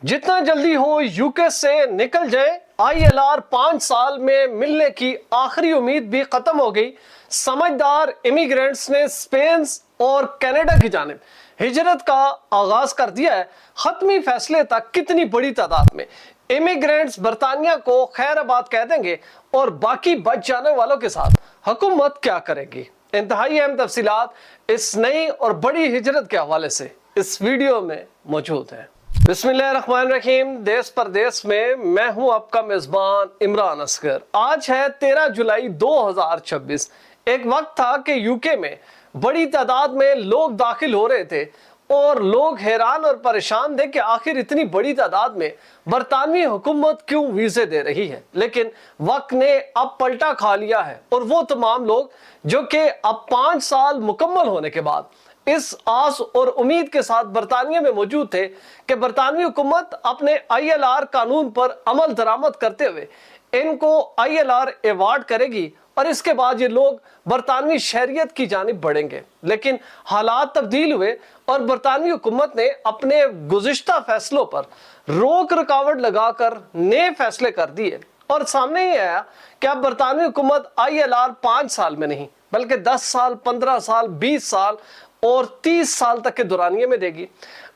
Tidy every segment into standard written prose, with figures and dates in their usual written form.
जितना जल्दी हो यूके से निकल जाए। आईएलआर 5 साल में मिलने की आखिरी उम्मीद भी खत्म हो गई। समझदार इमिग्रेंट्स ने स्पेन और कनाडा की जानिब हिजरत का आगाज कर दिया है। खत्मी फैसले तक कितनी बड़ी तादाद में इमिग्रेंट्स बरतानिया को खैराबाद कह देंगे और बाकी बच जाने वालों के साथ हुकूमत क्या करेगी। इंतहाई अहम तफसीलात इस नई और बड़ी हिजरत के हवाले से इस वीडियो में मौजूद है। बिस्मिल्लाहिर्रहमानिर्रहीम। देश परदेश में मैं हूं आपका मेजबान इमरान असगर। आज है 13 जुलाई 2026। एक वक्त था कि यूके में बड़ी तादाद में लोग दाखिल हो रहे थे और लोग हैरान और परेशान थे कि आखिर इतनी बड़ी तादाद में बरतानवी हुकूमत क्यों वीजे दे रही है। लेकिन वक्त ने अब पलटा खा लिया है और वो तमाम लोग जो कि अब 5 साल मुकम्मल होने के बाद इस आस और उम्मीद के साथ बरतानिया में मौजूद थे कि बरतानवी हुकूमत अपने आईएलआर कानून पर अमल दरामद करते हुए इनको आईएलआर अवार्ड करेगी और इसके बाद ये लोग बरतानवी शहरियत की जानिब बढ़ेंगे। लेकिन हालात तब्दील हुए और बरतानवी हुकूमत ने अपने गुज़िश्ता फैसलों पर रोक रुकावट लगाकर नए फैसले कर दिए और सामने ही आया कि अब बरतानवी हुकूमत आईएलआर 5 साल में नहीं बल्कि 10 साल, 15 साल, 20 साल और 30 साल तक के दौरानिये में देगी।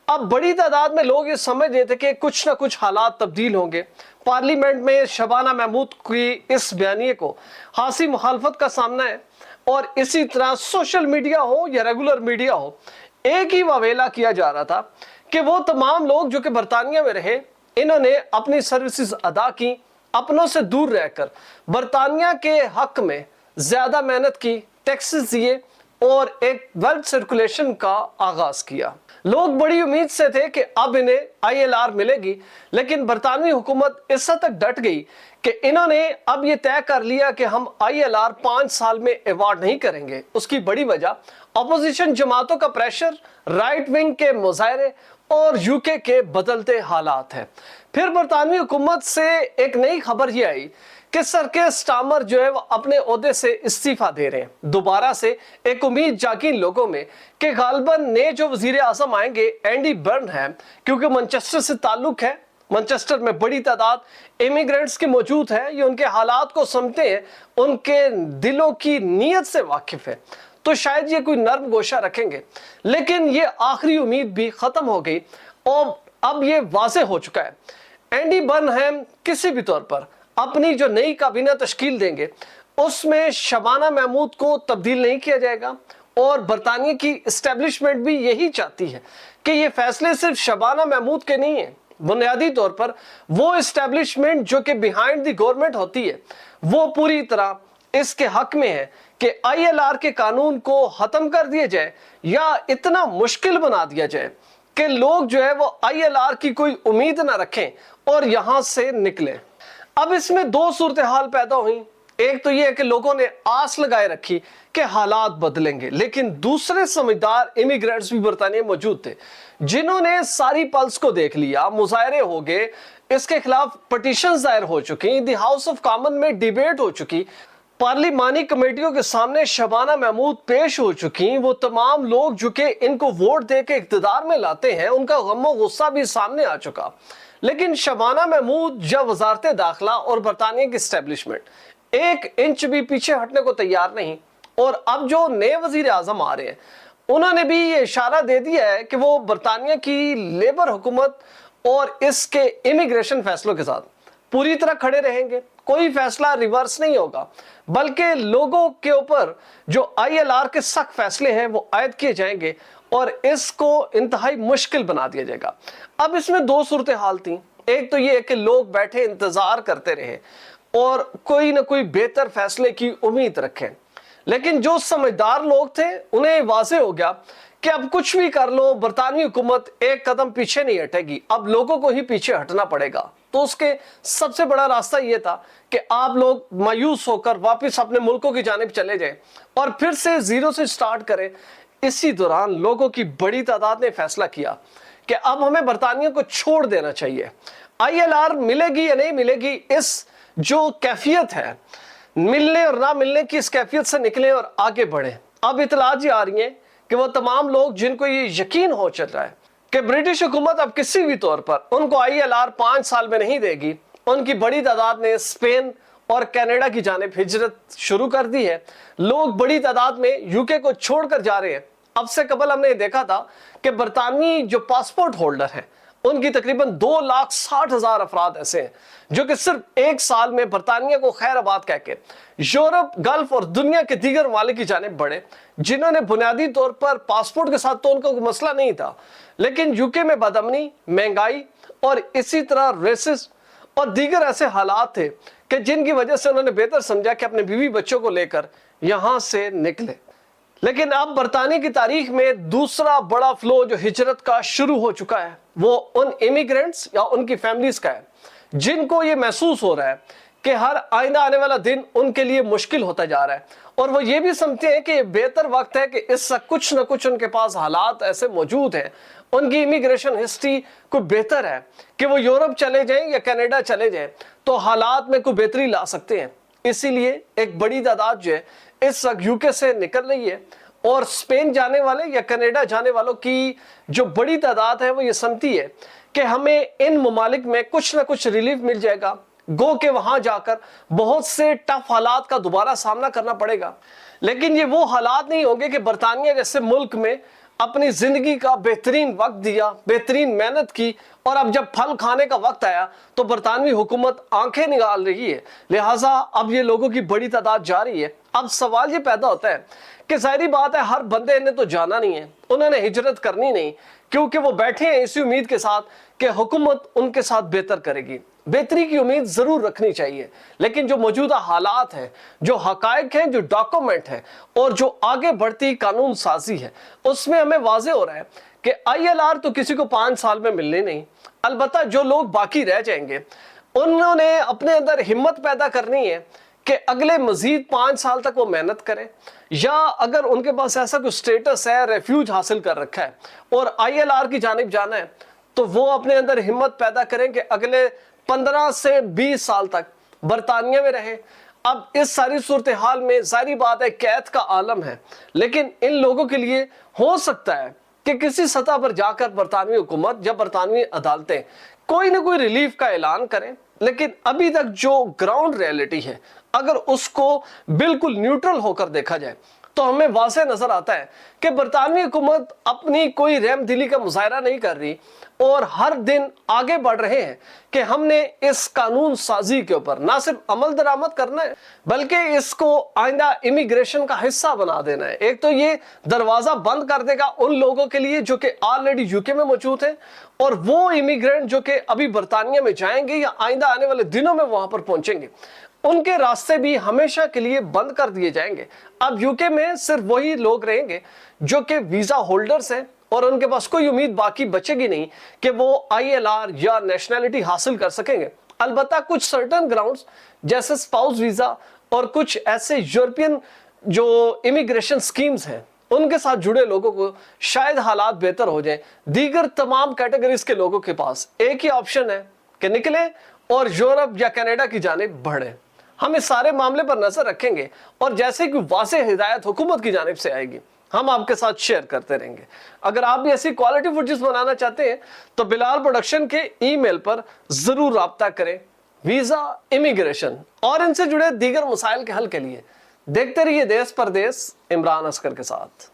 अब बड़ी तादाद में लोग ये समझ रहे थे कि कुछ ना कुछ हालात तब्दील होंगे। पार्लियामेंट में शबाना महमूद की इस बयानिए को खासी मुखालफत का सामना है और इसी तरह सोशल मीडिया हो या रेगुलर मीडिया हो, एक ही वावेला किया जा रहा था कि वो तमाम लोग जो कि बरतानिया में रहे, इन्होंने अपनी सर्विसेज अदा की, अपनों से दूर रहकर बरतानिया के हक में ज्यादा मेहनत की, टैक्सेस दिए और एक वेल्थ सर्कुलेशन का आगाज किया। लोग बड़ी उम्मीद से थे कि अब इन्हें आईएलआर मिलेगी, लेकिन बरतानवी हुकूमत इस हद तक डट गई कि इन्होंने अब ये तय कर लिया कि हम आईएलआर 5 साल में अवार्ड नहीं करेंगे। उसकी बड़ी वजह अपोजिशन जमातों का प्रेशर, राइट विंग के मुजाहरे और यूके के बदलते हालात है। फिर बरतानवी हुकूमत से एक नई खबर ये आई कि सर के स्टामर जो है वो अपने ओहदे से इस्तीफा दे रहे हैं। दोबारा से एक उम्मीद जागी लोगों में कि गालिबन नए जो वजीर आजम आएंगे एंडी बर्न है, क्योंकि मैनचेस्टर से ताल्लुक है, मैनचेस्टर में बड़ी तादाद इमिग्रेंट्स की मौजूद है, ये उनके हालात को समझते हैं, उनके दिलों की नीयत से वाकिफ है, तो शायद ये कोई नर्म गोशा रखेंगे। लेकिन ये आखिरी उम्मीद भी खत्म हो गई और अब ये वाज़ेह हो चुका है, एंडी बर्नहैम किसी भी तौर पर अपनी जो नई काबीना तश्कील देंगे उसमें शबाना महमूद को तब्दील नहीं किया जाएगा। और बरतानिया की इस्टेब्लिशमेंट भी यही चाहती है कि ये फैसले सिर्फ शबाना महमूद के नहीं है, बुनियादी तौर पर वो इस्टेब्लिशमेंट जो कि बिहाइंड द गवर्नमेंट होती है वो पूरी तरह इसके हक में है कि आईएलआर के कानून को खत्म कर दिया जाए या इतना मुश्किल बना दिया जाए कि लोग जो है वो आईएलआर की कोई उम्मीद ना रखें और यहां से निकले। अब इसमें दो सूरत हाल पैदा हुई। एक तो ये है कि लोगों ने आस लगाए रखी कि हालात बदलेंगे, लेकिन दूसरे समझदार इमिग्रेंट्स भी बरतानिया मौजूद थे जिन्होंने सारी पल्स को देख लिया। मुजाहरे हो गए, इसके खिलाफ पटिशन दायर हो चुकी, द हाउस ऑफ कॉमन में डिबेट हो चुकी, पार्लिमानी कमेटियों के सामने शबाना महमूद पेश हो चुकी। वो तमाम लोग जो कि इनको वोट दे के इक्तदार में लाते हैं, उनका गम और गुस्सा भी सामने आ चुका। लेकिन शबाना महमूद जब वजारत दाखिला और बरतानिया की इस्टेब्लिशमेंट एक इंच भी पीछे हटने को तैयार नहीं, और अब जो नए वजीर आजम आ रहे हैं उन्होंने भी ये इशारा दे दिया है कि वो बरतानिया की लेबर हुकूमत और इसके इमिग्रेशन फैसलों के साथ पूरी तरह खड़े रहेंगे। कोई फैसला रिवर्स नहीं होगा, बल्कि लोगों के ऊपर जो आईएलआर के सख्त फैसले हैं वो आयद किए जाएंगे और इसको इंतहाई मुश्किल बना दिया जाएगा। अब इसमें दो सूरत हाल थी। एक तो ये है कि लोग बैठे इंतजार करते रहे और कोई ना कोई बेहतर फैसले की उम्मीद रखें, लेकिन जो समझदार लोग थे उन्हें वाज़ेह हो गया कि अब कुछ भी कर लो, बरतानवी हुकूमत एक कदम पीछे नहीं हटेगी, अब लोगों को ही पीछे हटना पड़ेगा। तो उसके सबसे बड़ा रास्ता यह था कि आप लोग मायूस होकर वापस अपने मुल्कों की जानिब चले जाएं और फिर से जीरो से स्टार्ट करें। इसी दौरान लोगों की बड़ी तादाद ने फैसला किया कि अब हमें बरतानिया को छोड़ देना चाहिए। आईएलआर मिलेगी या नहीं मिलेगी, इस जो कैफियत है मिलने और ना मिलने की, इस कैफियत से निकले और आगे बढ़े। अब इतलात आ रही है कि वो तमाम लोग जिनको ये यकीन हो चल रहा है کہ برٹش हुकूमत अब किसी भी तौर पर उनको ILR 5 साल में नहीं देगी। उनकी बड़ी तादाद ने स्पेन और कनाडा की जानिब हिजरत शुरू कर दी है। लोग बड़ी तादाद में यूके को छोड़कर जा रहे हैं। अब से कबल हमने देखा था कि बरतानवी जो पासपोर्ट होल्डर हैं उनकी तकरीबन 2,60,000 अफराद ऐसे हैं जो कि सिर्फ एक साल में बरतानिया को खैराबाद कह के यूरोप, गल्फ और दुनिया के दीगर ममालिक की जानिब बढ़े, जिन्होंने बुनियादी तौर पर पासपोर्ट के साथ तो उनका कोई मसला नहीं था, लेकिन यूके में बदअमनी, महंगाई और इसी तरह रेसिस्ट और दीगर ऐसे हालात थे कि जिनकी वजह से उन्होंने बेहतर समझा कि अपने बीवी बच्चों को लेकर यहां से निकले। लेकिन अब बरतानिया की तारीख में दूसरा बड़ा फ्लो जो हिजरत का शुरू हो चुका है वो उन इमिग्रेंट्स या उनकी फैमिलीज का है जिनको ये महसूस हो रहा है कि हर आइंदा आने वाला दिन उनके लिए मुश्किल होता जा रहा है, और वो ये भी समझते हैं कि ये बेहतर वक्त है कि इससे कुछ न कुछ उनके पास हालात ऐसे मौजूद हैं, उनकी इमिग्रेशन हिस्ट्री कोई बेहतर है कि वो यूरोप चले जाएं या कनाडा चले जाएं तो हालात में कोई बेहतरी ला सकते हैं। इसीलिए एक बड़ी तादाद जो है इस वक्त यूके से निकल रही है, और स्पेन जाने वाले या कनाडा जाने वालों की जो बड़ी तादाद है वो ये समझती है कि हमें इन ममालिक में कुछ ना कुछ रिलीफ मिल जाएगा, गो के वहां जाकर बहुत से टफ हालात का दोबारा सामना करना पड़ेगा, लेकिन ये वो हालात नहीं होंगे कि बरतानिया जैसे मुल्क में अपनी जिंदगी का बेहतरीन वक्त दिया, बेहतरीन मेहनत की, और अब जब फल खाने का वक्त आया तो बरतानवी हुकूमत आंखें निकाल रही है, लिहाजा अब ये लोगों की बड़ी तादाद जा रही है। अब सवाल ये पैदा होता है कि जाहिर बात है हर बंदे ने तो जाना नहीं है, उन्होंने हिजरत करनी नहीं, क्योंकि वो बैठे हैं इसी उम्मीद के साथ कि हुकूमत उनके साथ बेहतर करेगी। बेहतरी की उम्मीद जरूर रखनी चाहिए, लेकिन जो मौजूदा हालात हैं, जो हकायक हैं, जो डॉक्यूमेंट हैं और जो आगे बढ़ती कानून साजी है, उसमें हमें वाज़ेह हो रहा है कि ILR तो किसी को 5 साल में मिलने नहीं। अलबत्ता जो लोग बाकी रह जाएंगे उन्होंने अपने अंदर हिम्मत पैदा करनी है कि अगले मजीद 5 साल तक वो मेहनत करें, या अगर उनके पास ऐसा कोई स्टेटस है, रेफ्यूज हासिल कर रखा है और ILR की जानिब जाना है, तो वो अपने अंदर हिम्मत पैदा करें कि अगले 15 से 20 साल तक बरतानिया में रहे। अब इस सारी सूरत हाल में जाहिर बात है कैद का आलम है, लेकिन इन लोगों के लिए हो सकता है कि किसी सतह पर जाकर बरतानवी हुकूमत या बरतानवी अदालतें कोई ना कोई रिलीफ का ऐलान करें, लेकिन अभी तक जो ग्राउंड रियलिटी है अगर उसको बिल्कुल न्यूट्रल होकर देखा जाए तो हमें वाज़ेह नजर आता है कि बरतानवी हुकूमत अपनी कोई रहमदिली का मुजाहरा नहीं कर रही और हर दिन आगे बढ़ रहे हैं कि हमने इस कानून साजी के ऊपर ना सिर्फ अमल दरामद करना है बल्कि इसको आइंदा इमिग्रेशन का हिस्सा बना देना है। एक तो ये दरवाजा बंद कर देगा उन लोगों के लिए जो कि ऑलरेडी यूके में मौजूद हैं, और वो इमिग्रेंट जो कि अभी बरतानिया में जाएंगे या आइंदा आने वाले दिनों में वहां पर पहुंचेंगे, उनके रास्ते भी हमेशा के लिए बंद कर दिए जाएंगे। अब यूके में सिर्फ वही लोग रहेंगे जो कि वीजा होल्डर्स हैं और उनके पास कोई उम्मीद बाकी बचेगी नहीं कि वो ILR या नेशनैलिटी हासिल कर सकेंगे। अलबत्ता कुछ सर्टेन ग्राउंड्स जैसे स्पाउस वीजा और कुछ ऐसे यूरोपियन जो इमिग्रेशन स्कीम्स हैं उनके साथ जुड़े लोगों को शायद हालात बेहतर हो जाए। दीगर तमाम कैटेगरीज के लोगों के पास एक ही ऑप्शन है कि निकले और यूरोप या कनाडा की जानिब बढ़े। हम इस सारे मामले पर नजर रखेंगे और जैसे कि वाज़ेह हिदायत हुकूमत की जानिब से आएगी हम आपके साथ शेयर करते रहेंगे। अगर आप भी ऐसी क्वालिटी फुटेज बनाना चाहते हैं तो बिलाल प्रोडक्शन के ईमेल पर जरूर राब्ता करें। वीजा, इमिग्रेशन और इनसे जुड़े दीगर मसाइल के हल के लिए देखते रहिए देश परदेश इमरान असगर के साथ।